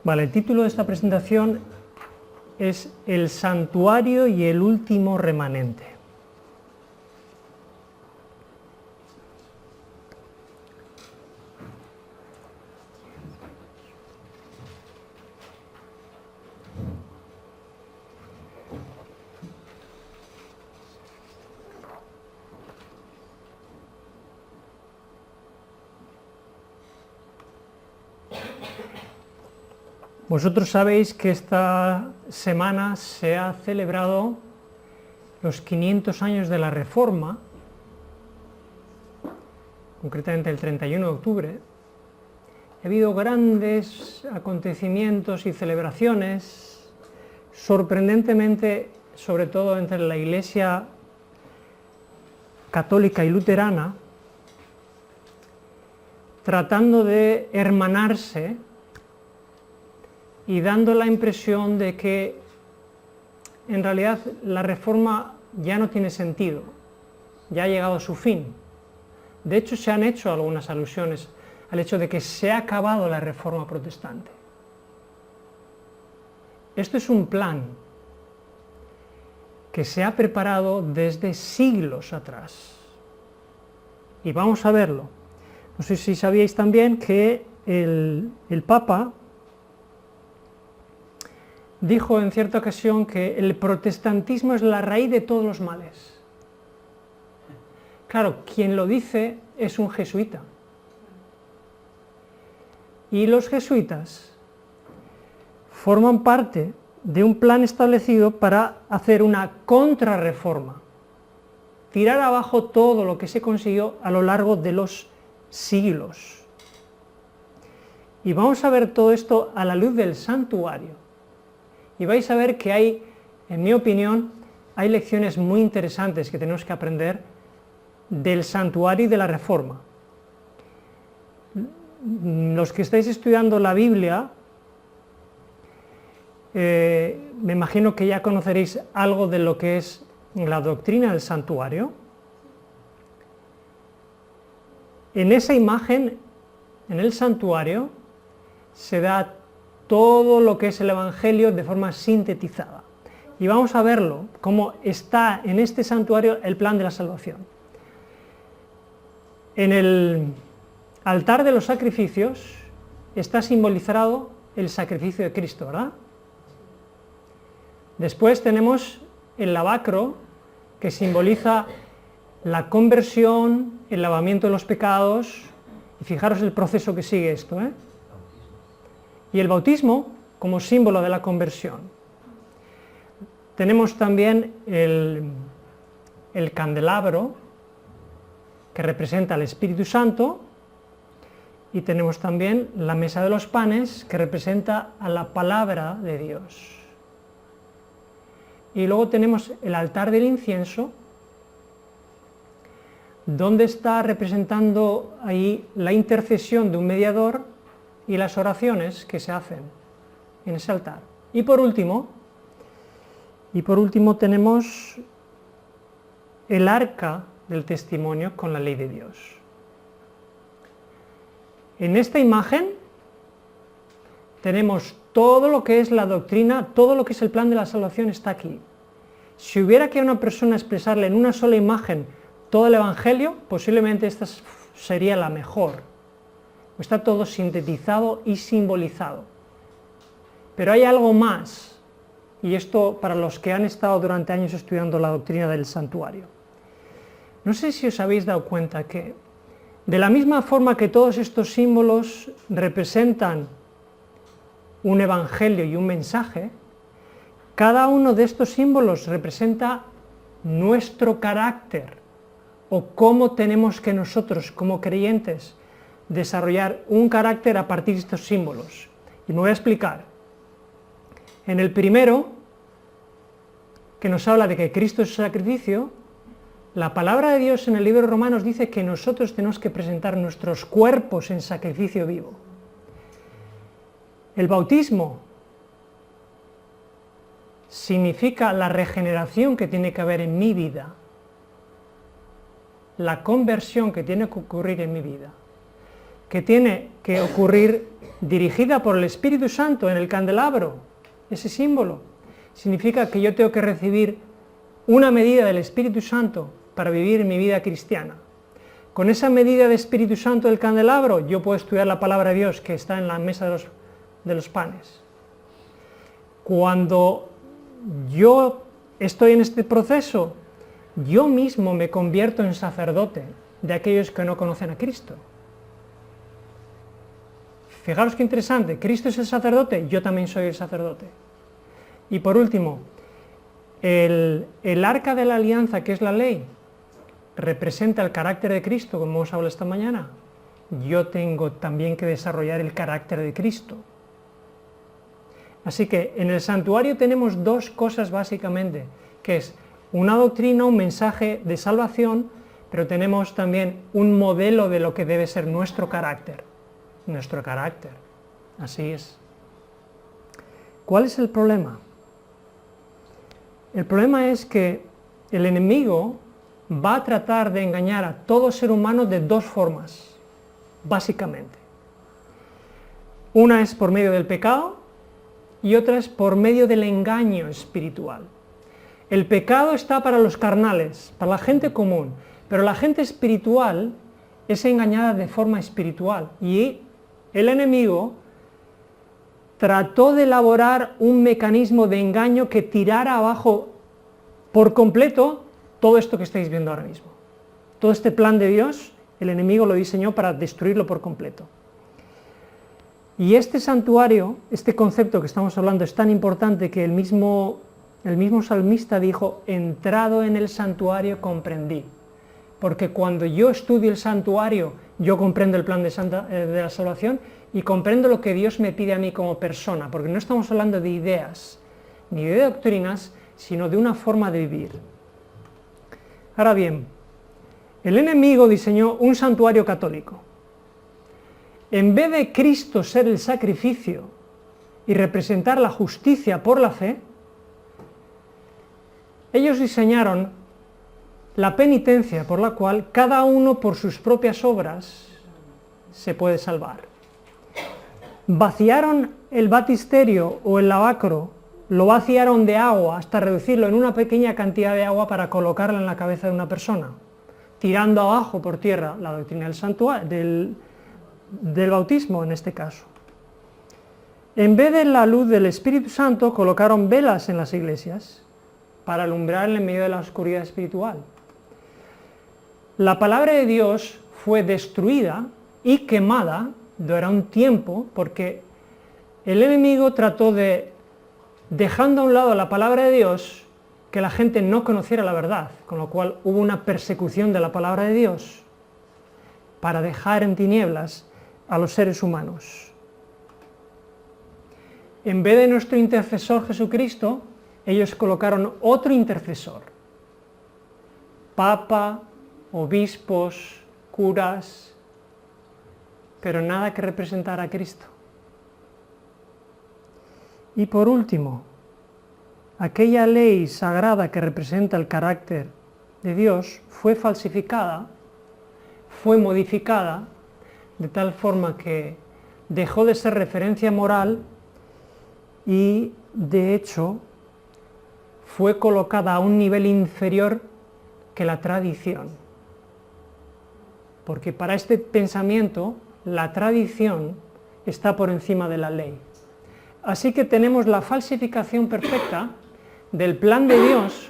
Vale, el título de esta presentación es El santuario y el último remanente. Vosotros sabéis que esta semana se ha celebrado los 500 años de la Reforma, concretamente el 31 de octubre. Ha habido grandes acontecimientos y celebraciones, sorprendentemente, sobre todo entre la Iglesia católica y luterana, tratando de hermanarse y dando la impresión de que en realidad la Reforma ya no tiene sentido, ya ha llegado a su fin. De hecho, se han hecho algunas alusiones al hecho de que se ha acabado la Reforma protestante. Esto es un plan que se ha preparado desde siglos atrás. Y vamos a verlo. No sé si sabíais también que el Papa dijo en cierta ocasión que el protestantismo es la raíz de todos los males. Claro, quien lo dice es un jesuita. Y los jesuitas forman parte de un plan establecido para hacer una contrarreforma, tirar abajo todo lo que se consiguió a lo largo de los siglos. Y vamos a ver todo esto a la luz del santuario. Y vais a ver que hay, en mi opinión, hay lecciones muy interesantes que tenemos que aprender del santuario y de la Reforma. Los que estáis estudiando la Biblia, me imagino que ya conoceréis algo de lo que es la doctrina del santuario. En esa imagen, en el santuario, se da todo lo que es el Evangelio de forma sintetizada. Y vamos a verlo, cómo está en este santuario el plan de la salvación. En el altar de los sacrificios está simbolizado el sacrificio de Cristo, ¿verdad? Después tenemos el lavacro, que simboliza la conversión, el lavamiento de los pecados, y fijaros el proceso que sigue esto, ¿eh? Y el bautismo como símbolo de la conversión. Tenemos también el candelabro, que representa al Espíritu Santo, y tenemos también la mesa de los panes, que representa a la palabra de Dios. Y luego tenemos el altar del incienso, donde está representando ahí la intercesión de un mediador y las oraciones que se hacen en ese altar. Y por último tenemos el arca del testimonio con la ley de Dios. En esta imagen tenemos todo lo que es la doctrina, todo lo que es el plan de la salvación está aquí. Si hubiera que a una persona expresarle en una sola imagen todo el Evangelio, posiblemente esta sería la mejor. Está todo sintetizado y simbolizado. Pero hay algo más, y esto para los que han estado durante años estudiando la doctrina del santuario. No sé si os habéis dado cuenta que, de la misma forma que todos estos símbolos representan un evangelio y un mensaje, cada uno de estos símbolos representa nuestro carácter, o cómo tenemos que nosotros, como creyentes, desarrollar un carácter a partir de estos símbolos. Y me voy a explicar. En el primero, que nos habla de que Cristo es sacrificio, la palabra de Dios en el libro de Romanos dice que nosotros tenemos que presentar nuestros cuerpos en sacrificio vivo. El bautismo significa la regeneración que tiene que haber en mi vida, la conversión que tiene que ocurrir en mi vida, que tiene que ocurrir dirigida por el Espíritu Santo en el candelabro, ese símbolo, significa que yo tengo que recibir una medida del Espíritu Santo para vivir mi vida cristiana. Con esa medida de Espíritu Santo del candelabro, yo puedo estudiar la palabra de Dios que está en la mesa de los panes. Cuando yo estoy en este proceso, yo mismo me convierto en sacerdote de aquellos que no conocen a Cristo. Fijaros qué interesante, Cristo es el sacerdote, yo también soy el sacerdote. Y por último, el arca de la alianza, que es la ley, representa el carácter de Cristo, como hemos hablado esta mañana. Yo tengo también que desarrollar el carácter de Cristo. Así que en el santuario tenemos dos cosas básicamente, que es una doctrina, un mensaje de salvación, pero tenemos también un modelo de lo que debe ser nuestro carácter. Nuestro carácter, así es. ¿Cuál es el problema? El problema es que el enemigo va a tratar de engañar a todo ser humano de dos formas, básicamente. Una es por medio del pecado y otra es por medio del engaño espiritual. El pecado está para los carnales, para la gente común, pero la gente espiritual es engañada de forma espiritual y el enemigo trató de elaborar un mecanismo de engaño que tirara abajo por completo todo esto que estáis viendo ahora mismo. Todo este plan de Dios, el enemigo lo diseñó para destruirlo por completo. Y este santuario, este concepto que estamos hablando es tan importante que el mismo salmista dijo, entrado en el santuario comprendí. Porque cuando yo estudio el santuario, yo comprendo el plan de la salvación y comprendo lo que Dios me pide a mí como persona, porque no estamos hablando de ideas, ni de doctrinas, sino de una forma de vivir. Ahora bien, el enemigo diseñó un santuario católico. En vez de Cristo ser el sacrificio y representar la justicia por la fe, ellos diseñaron la penitencia por la cual cada uno por sus propias obras se puede salvar. Vaciaron el baptisterio o el lavacro, lo vaciaron de agua hasta reducirlo en una pequeña cantidad de agua para colocarla en la cabeza de una persona, tirando abajo por tierra la doctrina del santuario, del bautismo en este caso. En vez de la luz del Espíritu Santo, colocaron velas en las iglesias para alumbrar en medio de la oscuridad espiritual. La palabra de Dios fue destruida y quemada durante un tiempo porque el enemigo trató de, dejando a un lado la palabra de Dios, que la gente no conociera la verdad, con lo cual hubo una persecución de la palabra de Dios para dejar en tinieblas a los seres humanos. En vez de nuestro intercesor Jesucristo, ellos colocaron otro intercesor, papa, obispos, curas, pero nada que representara a Cristo. Y por último, aquella ley sagrada que representa el carácter de Dios fue falsificada, fue modificada, de tal forma que dejó de ser referencia moral y, de hecho, fue colocada a un nivel inferior que la tradición. Porque para este pensamiento, la tradición está por encima de la ley. Así que tenemos la falsificación perfecta del plan de Dios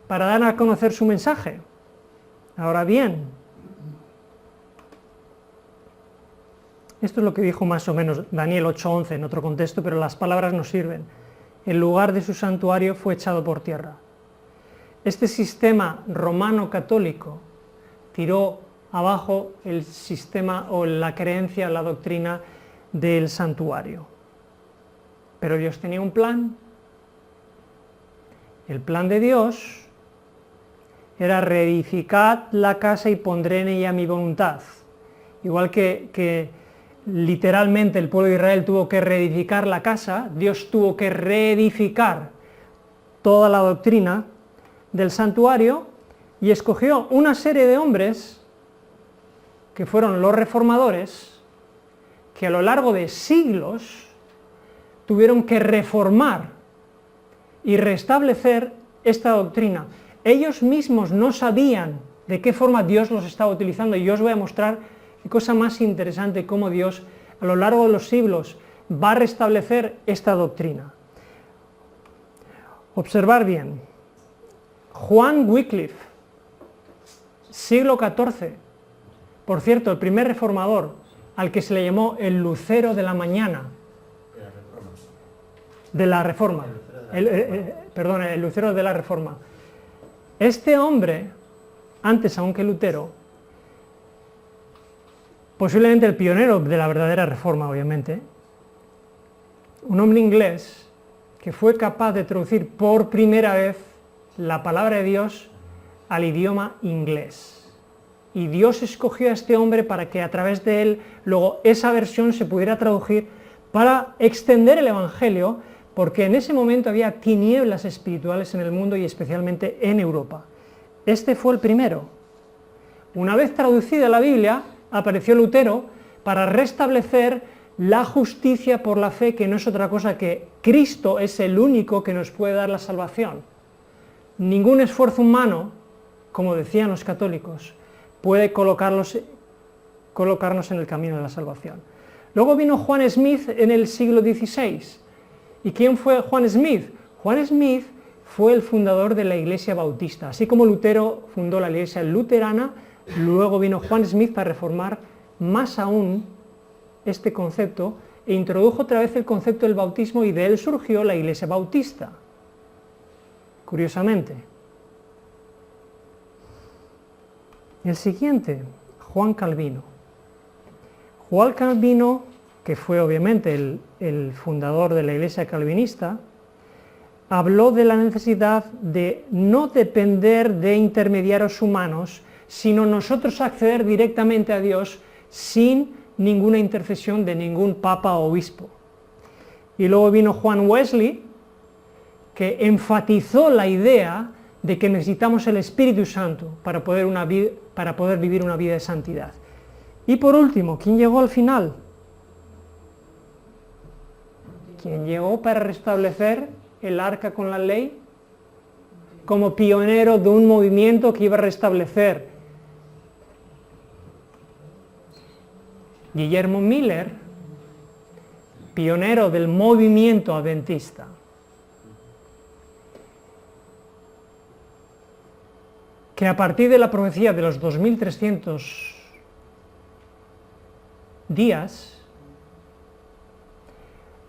para dar a conocer su mensaje. Ahora bien, esto es lo que dijo más o menos Daniel 8:11 en otro contexto, pero las palabras no sirven. El lugar de su santuario fue echado por tierra. Este sistema romano católico tiró abajo el sistema o la creencia, la doctrina del santuario. Pero Dios tenía un plan. El plan de Dios era reedificad la casa y pondré en ella mi voluntad. Igual que literalmente el pueblo de Israel tuvo que reedificar la casa, Dios tuvo que reedificar toda la doctrina del santuario y escogió una serie de hombres que fueron los reformadores, que a lo largo de siglos tuvieron que reformar y restablecer esta doctrina. Ellos mismos no sabían de qué forma Dios los estaba utilizando, y yo os voy a mostrar qué cosa más interesante, cómo Dios a lo largo de los siglos va a restablecer esta doctrina. Observar bien, Juan Wycliffe, siglo XIV, por cierto, el primer reformador, al que se le llamó el lucero de la mañana, de la Reforma, el lucero de la Reforma. Este hombre, antes aún que Lutero, posiblemente el pionero de la verdadera Reforma, obviamente, un hombre inglés que fue capaz de traducir por primera vez la palabra de Dios al idioma inglés. Y Dios escogió a este hombre para que a través de él luego esa versión se pudiera traducir para extender el Evangelio, porque en ese momento había tinieblas espirituales en el mundo y especialmente en Europa. Este fue el primero. Una vez traducida la Biblia, apareció Lutero para restablecer la justicia por la fe, que no es otra cosa que Cristo es el único que nos puede dar la salvación. Ningún esfuerzo humano, como decían los católicos, puede colocarnos en el camino de la salvación. Luego vino Juan Smith en el siglo XVI. ¿Y quién fue Juan Smith? Juan Smith fue el fundador de la Iglesia Bautista. Así como Lutero fundó la Iglesia Luterana, luego vino Juan Smith para reformar más aún este concepto e introdujo otra vez el concepto del bautismo, y de él surgió la Iglesia Bautista. Curiosamente. El siguiente, Juan Calvino. Juan Calvino, que fue obviamente el fundador de la Iglesia calvinista, habló de la necesidad de no depender de intermediarios humanos, sino nosotros acceder directamente a Dios sin ninguna intercesión de ningún papa o obispo. Y luego vino Juan Wesley, que enfatizó la idea de que necesitamos el Espíritu Santo para poder vivir una vida de santidad. Y por último, ¿quién llegó al final? ¿Quién llegó para restablecer el arca con la ley? Como pionero de un movimiento que iba a restablecer. Guillermo Miller, pionero del movimiento adventista. Que a partir de la profecía de los 2300 días,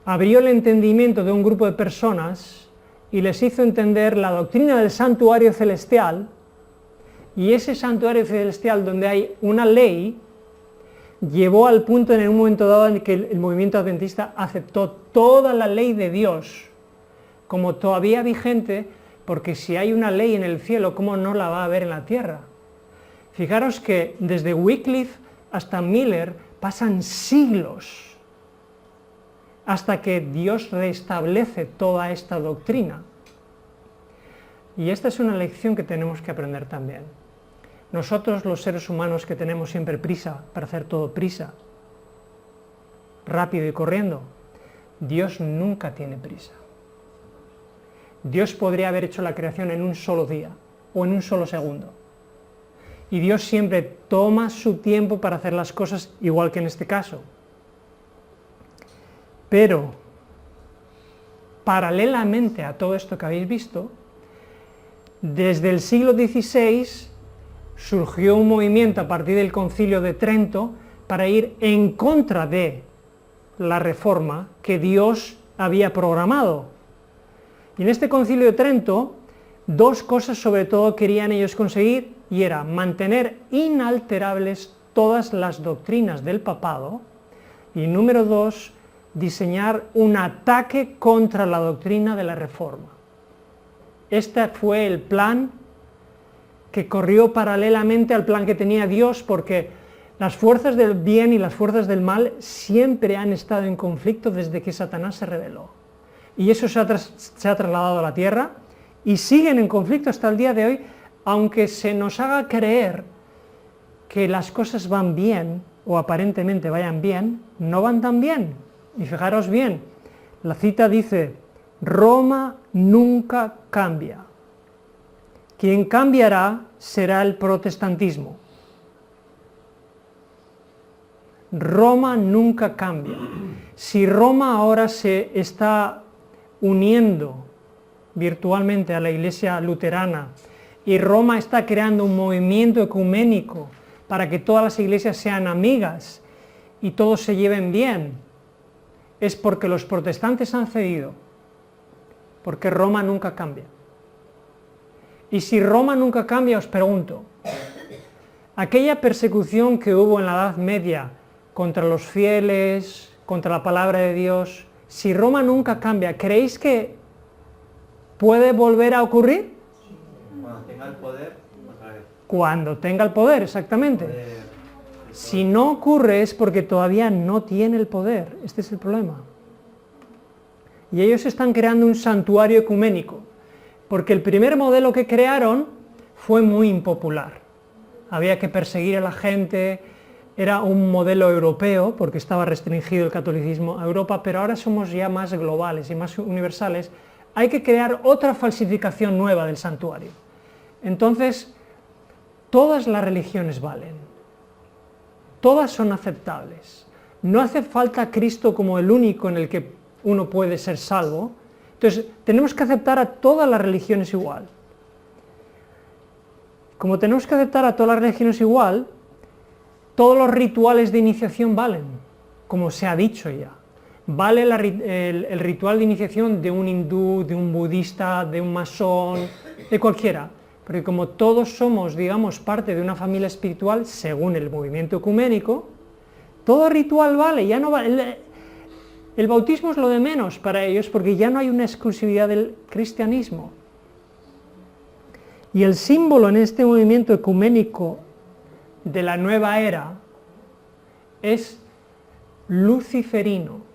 abrió el entendimiento de un grupo de personas y les hizo entender la doctrina del santuario celestial, y ese santuario celestial donde hay una ley, llevó al punto en un momento dado en que el movimiento adventista aceptó toda la ley de Dios como todavía vigente, porque si hay una ley en el cielo, ¿cómo no la va a haber en la tierra? Fijaros que desde Wycliffe hasta Miller pasan siglos hasta que Dios restablece toda esta doctrina. Y esta es una lección que tenemos que aprender también. Nosotros, los seres humanos, que tenemos siempre prisa para hacer todo prisa, rápido y corriendo, Dios nunca tiene prisa. Dios podría haber hecho la creación en un solo día o en un solo segundo. Y Dios siempre toma su tiempo para hacer las cosas, igual que en este caso. Pero, paralelamente a todo esto que habéis visto, desde el siglo XVI surgió un movimiento a partir del Concilio de Trento para ir en contra de la reforma que Dios había programado. Y en este Concilio de Trento, dos cosas sobre todo querían ellos conseguir, y era mantener inalterables todas las doctrinas del papado, y número dos, diseñar un ataque contra la doctrina de la reforma. Este fue el plan que corrió paralelamente al plan que tenía Dios, porque las fuerzas del bien y las fuerzas del mal siempre han estado en conflicto desde que Satanás se rebeló. Y eso se ha trasladado a la tierra, y siguen en conflicto hasta el día de hoy, aunque se nos haga creer que las cosas van bien o aparentemente vayan bien, no van tan bien. Y fijaros bien, la cita dice, Roma nunca cambia. Quien cambiará será el protestantismo. Roma nunca cambia. Si Roma ahora se está uniendo virtualmente a la Iglesia luterana y Roma está creando un movimiento ecuménico para que todas las iglesias sean amigas y todos se lleven bien, es porque los protestantes han cedido, porque Roma nunca cambia. Y si Roma nunca cambia, os pregunto, aquella persecución que hubo en la Edad Media contra los fieles, contra la palabra de Dios, si Roma nunca cambia, ¿creéis que puede volver a ocurrir? Cuando tenga el poder, otra vez. Cuando tenga el poder, exactamente. Si no ocurre es porque todavía no tiene el poder, este es el problema. Y ellos están creando un santuario ecuménico, porque el primer modelo que crearon fue muy impopular. Había que perseguir a la gente, era un modelo europeo, porque estaba restringido el catolicismo a Europa, pero ahora somos ya más globales y más universales. Hay que crear otra falsificación nueva del santuario. Entonces, todas las religiones valen, todas son aceptables. No hace falta Cristo como el único en el que uno puede ser salvo. Entonces, tenemos que aceptar a todas las religiones igual. Como tenemos que aceptar a todas las religiones igual, todos los rituales de iniciación valen, como se ha dicho ya. Vale el ritual de iniciación de un hindú, de un budista, de un masón, de cualquiera. Porque como todos somos, digamos, parte de una familia espiritual, según el movimiento ecuménico, todo ritual vale, ya no vale. El bautismo es lo de menos para ellos, porque ya no hay una exclusividad del cristianismo. Y el símbolo en este movimiento ecuménico de la nueva era es luciferino.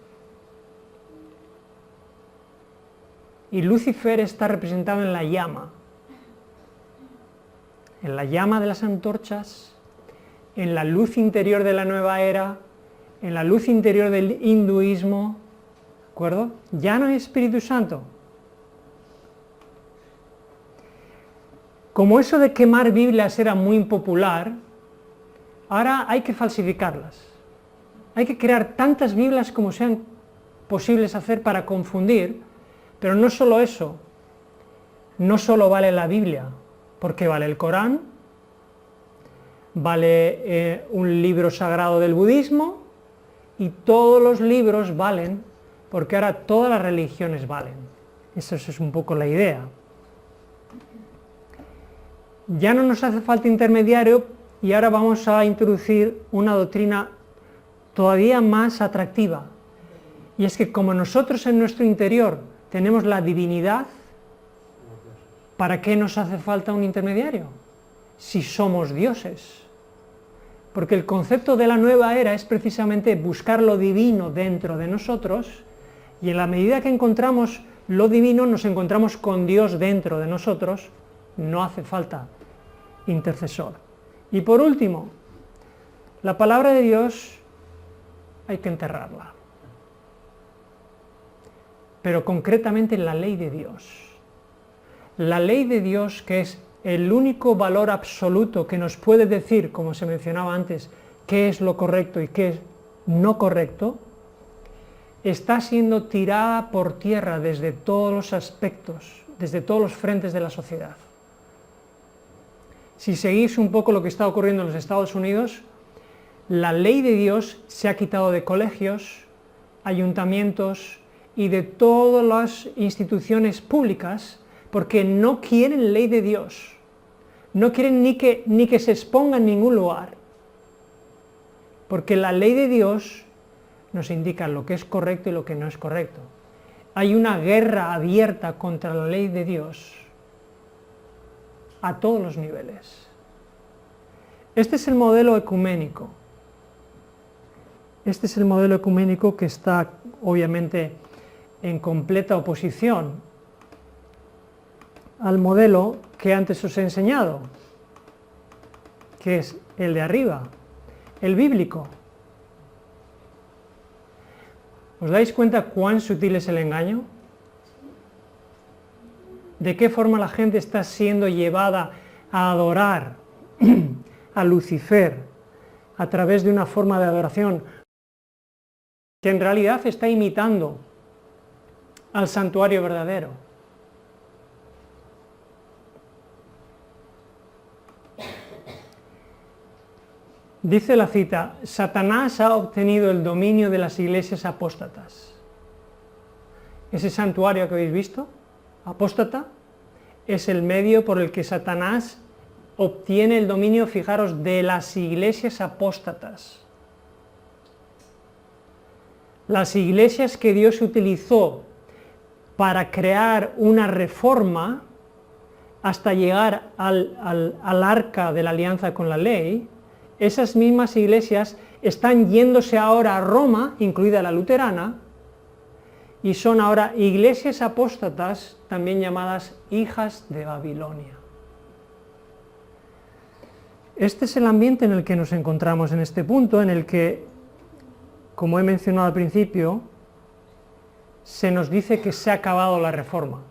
Y Lucifer está representado en la llama de las antorchas, en la luz interior de la nueva era, en la luz interior del hinduismo, ¿de acuerdo? Ya no hay Espíritu Santo. Como eso de quemar Biblias era muy impopular, ahora hay que falsificarlas. Hay que crear tantas Biblias como sean posibles hacer para confundir, pero no solo eso, no solo vale la Biblia, porque vale el Corán, vale un libro sagrado del budismo, y todos los libros valen, porque ahora todas las religiones valen. Esa es un poco la idea. Ya no nos hace falta intermediario y ahora vamos a introducir una doctrina todavía más atractiva. Y es que como nosotros en nuestro interior tenemos la divinidad, ¿para qué nos hace falta un intermediario? Si somos dioses. Porque el concepto de la nueva era es precisamente buscar lo divino dentro de nosotros, y en la medida que encontramos lo divino nos encontramos con Dios dentro de nosotros, no hace falta intercesor. Y por último, la palabra de Dios hay que enterrarla, pero concretamente la ley de Dios. La ley de Dios, que es el único valor absoluto que nos puede decir, como se mencionaba antes, qué es lo correcto y qué es no correcto, está siendo tirada por tierra desde todos los aspectos, desde todos los frentes de la sociedad. Si seguís un poco lo que está ocurriendo en los Estados Unidos, la ley de Dios se ha quitado de colegios, ayuntamientos y de todas las instituciones públicas, porque no quieren ley de Dios. No quieren ni que se exponga en ningún lugar, porque la ley de Dios nos indica lo que es correcto y lo que no es correcto. Hay una guerra abierta contra la ley de Dios a todos los niveles. Este es el modelo ecuménico. Este es el modelo ecuménico que está obviamente en completa oposición al modelo que antes os he enseñado, que es el de arriba, el bíblico. ¿Os dais cuenta cuán sutil es el engaño? ¿De qué forma la gente está siendo llevada a adorar a Lucifer a través de una forma de adoración que en realidad está imitando al santuario verdadero? Dice la cita, Satanás ha obtenido el dominio de las iglesias apóstatas. Ese santuario que habéis visto, apóstata, es el medio por el que Satanás obtiene el dominio, fijaros, de las iglesias apóstatas. Las iglesias que Dios utilizó para crear una reforma hasta llegar al arca de la alianza con la ley, esas mismas iglesias están yéndose ahora a Roma, incluida la luterana, y son ahora iglesias apóstatas, también llamadas hijas de Babilonia. Este es el ambiente en el que nos encontramos en este punto, en el que, como he mencionado al principio, se nos dice que se ha acabado la reforma.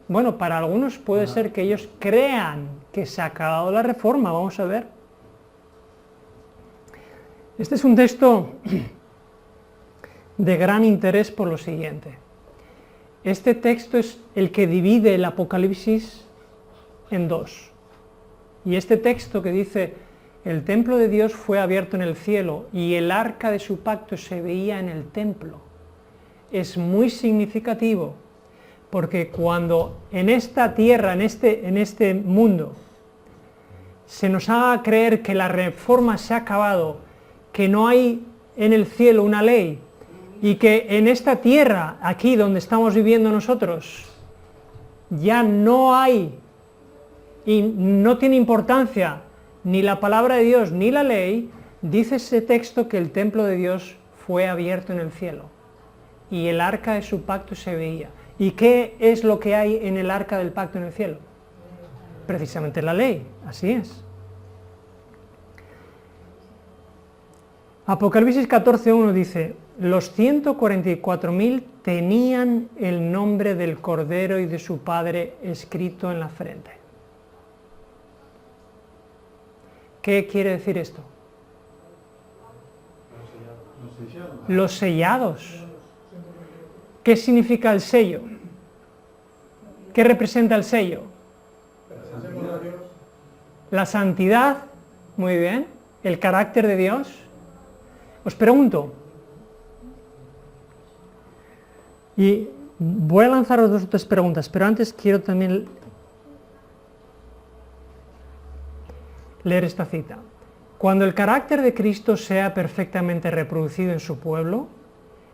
Bueno, para algunos puede ser que ellos crean que se ha acabado la reforma, vamos a ver. Este es un texto de gran interés por lo siguiente. Este texto es el que divide el Apocalipsis en dos. Y este texto que dice, el templo de Dios fue abierto en el cielo y el arca de su pacto se veía en el templo, es muy significativo, porque cuando en esta tierra, en este mundo, se nos haga creer que la reforma se ha acabado, que no hay en el cielo una ley, y que en esta tierra, aquí donde estamos viviendo nosotros, ya no hay, y no tiene importancia ni la palabra de Dios ni la ley, dice ese texto que el templo de Dios fue abierto en el cielo, y el arca de su pacto se veía. ¿Y qué es lo que hay en el arca del pacto en el cielo? Precisamente la ley, así es. Apocalipsis 14:1 dice, los 144.000 tenían el nombre del Cordero y de su Padre escrito en la frente. ¿Qué quiere decir esto? Los sellados. ¿Qué significa el sello? ¿Qué representa el sello? La santidad, muy bien. El carácter de Dios. Os pregunto, y voy a lanzaros 2 o 3 preguntas, pero antes quiero también leer esta cita. Cuando el carácter de Cristo sea perfectamente reproducido en su pueblo,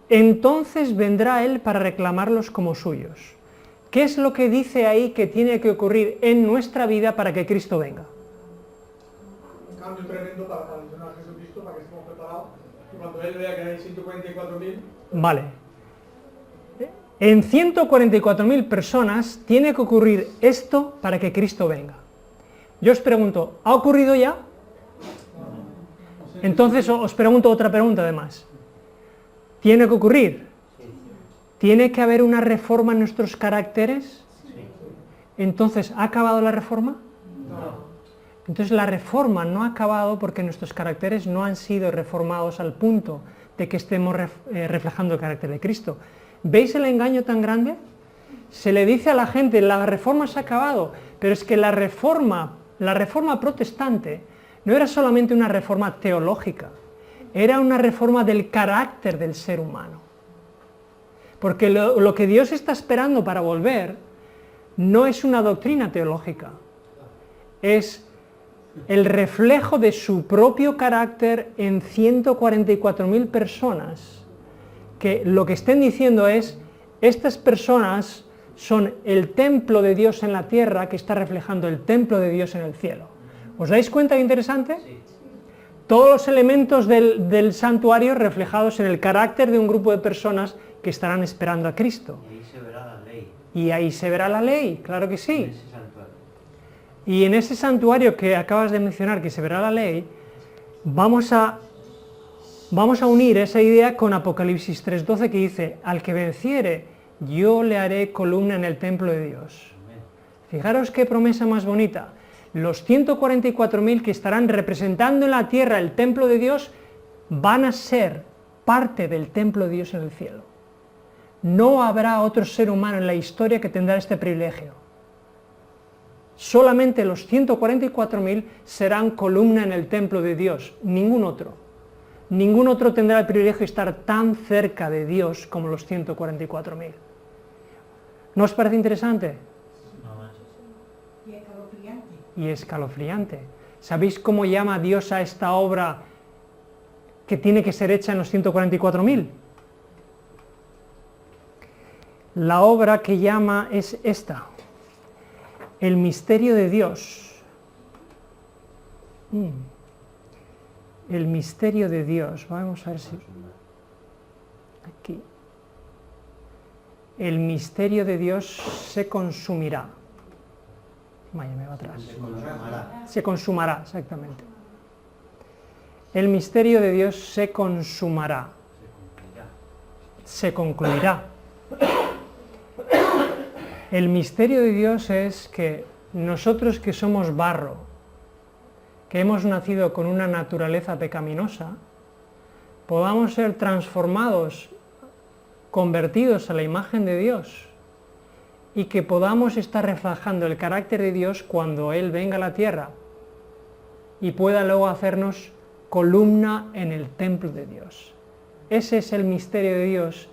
entonces vendrá Él para reclamarlos como suyos. ¿Qué es lo que dice ahí que tiene que ocurrir en nuestra vida para que Cristo venga? Un cambio tremendo para funcionar a Jesucristo, para que estemos preparados, y cuando Él vea que hay 144.000... Vale. En 144.000 personas tiene que ocurrir esto para que Cristo venga. Yo os pregunto, ¿ha ocurrido ya? Entonces os pregunto otra pregunta además. ¿Tiene que ocurrir? ¿Tiene que haber una reforma en nuestros caracteres? Entonces, ¿ha acabado la reforma? No. Entonces la reforma no ha acabado porque nuestros caracteres no han sido reformados al punto de que estemos reflejando el carácter de Cristo. ¿Veis el engaño tan grande? Se le dice a la gente, la reforma se ha acabado, pero es que la reforma protestante no era solamente una reforma teológica, era una reforma del carácter del ser humano. Porque lo que Dios está esperando para volver no es una doctrina teológica, es el reflejo de su propio carácter en 144.000 personas, que lo que estén diciendo es, estas personas son el templo de Dios en la tierra que está reflejando el templo de Dios en el cielo. ¿Os dais cuenta de interesante? Todos los elementos del santuario reflejados en el carácter de un grupo de personas que estarán esperando a Cristo. Y ahí se verá la ley. Y ahí se verá la ley, claro que sí. En ese santuario. Y en ese santuario que acabas de mencionar, que se verá la ley, vamos a Vamos a unir esa idea con Apocalipsis 3:12 que dice, al que venciere, yo le haré columna en el templo de Dios. Fijaros qué promesa más bonita. Los 144.000 que estarán representando en la tierra el templo de Dios van a ser parte del templo de Dios en el cielo. No habrá otro ser humano en la historia que tendrá este privilegio. Solamente los 144.000 serán columna en el templo de Dios, ningún otro. Ningún otro tendrá el privilegio de estar tan cerca de Dios como los 144.000. ¿No os parece interesante? Y escalofriante. ¿Sabéis cómo llama Dios a esta obra que tiene que ser hecha en los 144.000? La obra que llama es esta, el misterio de Dios. El misterio de Dios, vamos a ver si... Aquí. El misterio de Dios se consumirá. Vaya, me va atrás. Se consumará, exactamente. El misterio de Dios se consumará. Se concluirá. El misterio de Dios es que nosotros que somos barro, que hemos nacido con una naturaleza pecaminosa, podamos ser transformados, convertidos a la imagen de Dios, y que podamos estar reflejando el carácter de Dios cuando Él venga a la tierra y pueda luego hacernos columna en el templo de Dios. Ese es el misterio de Dios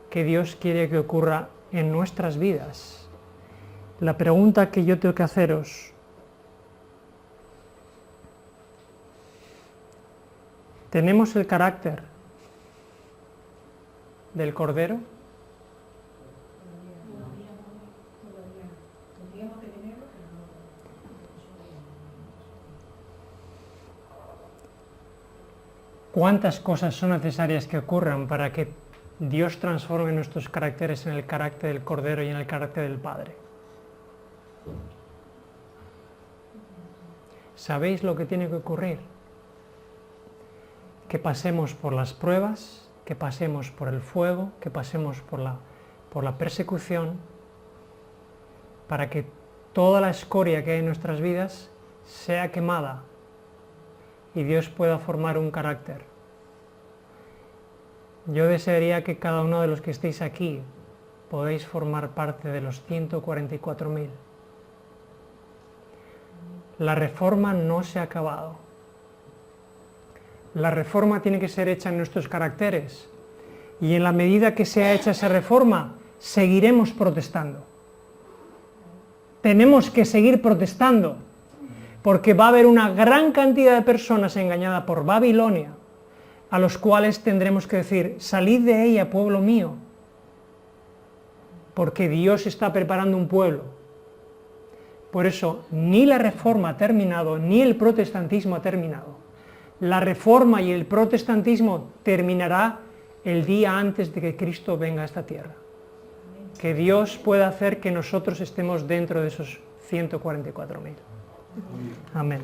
que Dios quiere que ocurra en nuestras vidas. La pregunta que yo tengo que haceros: ¿tenemos el carácter del Cordero? ¿Cuántas cosas son necesarias que ocurran para que Dios transforme nuestros caracteres en el carácter del Cordero y en el carácter del Padre? ¿Sabéis lo que tiene que ocurrir? Que pasemos por las pruebas, que pasemos por el fuego, que pasemos por la persecución, para que toda la escoria que hay en nuestras vidas sea quemada y Dios pueda formar un carácter. Yo desearía que cada uno de los que estéis aquí podáis formar parte de los 144.000. La reforma no se ha acabado. La reforma tiene que ser hecha en nuestros caracteres, y en la medida que sea hecha esa reforma, seguiremos protestando. Tenemos que seguir protestando, porque va a haber una gran cantidad de personas engañadas por Babilonia, a los cuales tendremos que decir: salid de ella, pueblo mío, porque Dios está preparando un pueblo. Por eso, ni la reforma ha terminado, ni el protestantismo ha terminado. La reforma y el protestantismo terminará el día antes de que Cristo venga a esta tierra. Que Dios pueda hacer que nosotros estemos dentro de esos 144.000. Amén.